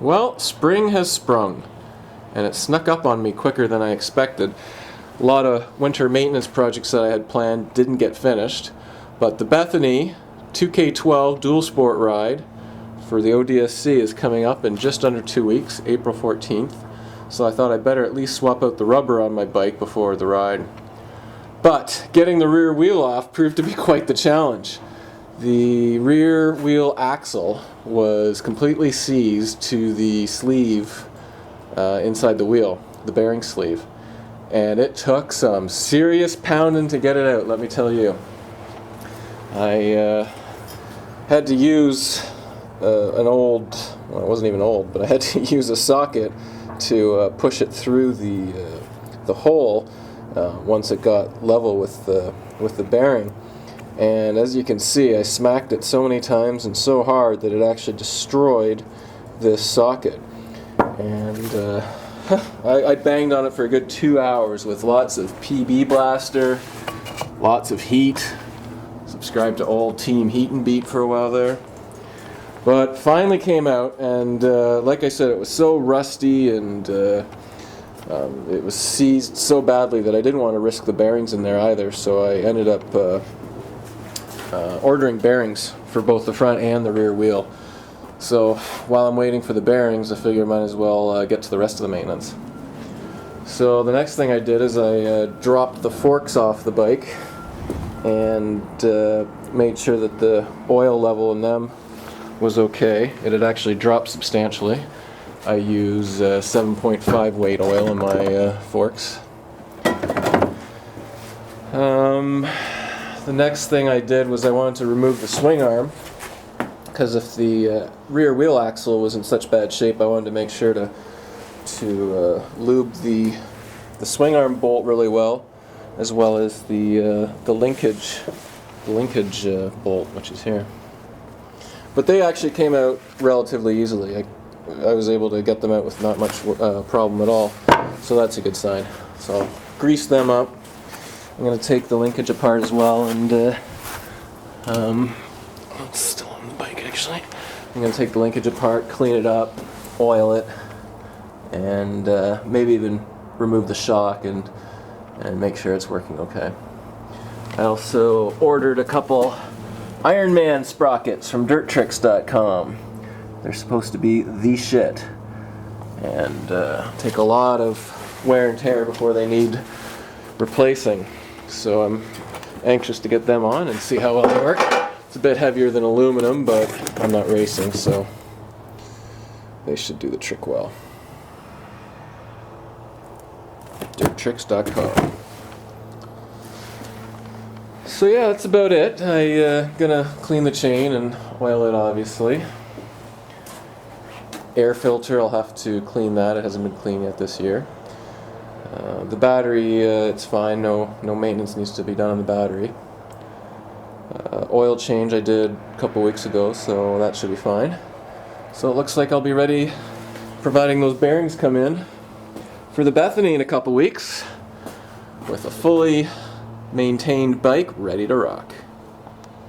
Well, spring has sprung, and it snuck up on me quicker than I expected. A lot of winter maintenance projects that I had planned didn't get finished, but the Bethany 2K12 dual sport ride for the ODSC is coming up in just under 2 weeks, April 14th, so I thought I'd better at least swap out the rubber on my bike before the ride. But getting the rear wheel off proved to be quite the challenge. The rear wheel axle was completely seized to the sleeve inside the wheel, the bearing sleeve. And it took some serious pounding to get it out, let me tell you. I had to use an old, well, it wasn't even old, but I had to use a socket to push it through the hole once it got level with the bearing. And as you can see, I smacked it so many times and so hard that it actually destroyed this socket. And I banged on it for a good 2 hours with lots of PB blaster, lots of heat. Subscribed to old Team Heat and Beat for a while there. But finally came out, and like I said, it was so rusty and it was seized so badly that I didn't want to risk the bearings in there either, so I ended up ordering bearings for both the front and the rear wheel. So while I'm waiting for the bearings, I figure I might as well get to the rest of the maintenance. So the next thing I did is I dropped the forks off the bike and made sure that the oil level in them was okay. It had actually dropped substantially. I use 7.5 weight oil in my forks. The next thing I did was I wanted to remove the swing arm, because if the rear wheel axle was in such bad shape, I wanted to make sure to lube the swing arm bolt really well as the linkage bolt, which is here. But they actually came out relatively easily. I was able to get them out with not much problem at all, so that's a good sign. So I'll grease them up. I'm going to take the linkage apart as well, and it's still on the bike actually. I'm going to take the linkage apart, clean it up, oil it, and maybe even remove the shock and make sure it's working okay. I also ordered a couple Iron Man sprockets from DirtTricks.com. They're supposed to be the shit, and take a lot of wear and tear before they need replacing. So I'm anxious to get them on and see how well they work. It's a bit heavier than aluminum, but I'm not racing, so they should do the trick well. DirtTricks.com. So yeah, that's about it. I'm gonna clean the chain and oil it, obviously. Air filter, I'll have to clean that. It hasn't been cleaned yet this year. The battery, it's fine. No maintenance needs to be done on the battery. Oil change I did a couple weeks ago, so that should be fine. So it looks like I'll be ready, providing those bearings come in, for the Bethany in a couple weeks, with a fully maintained bike ready to rock.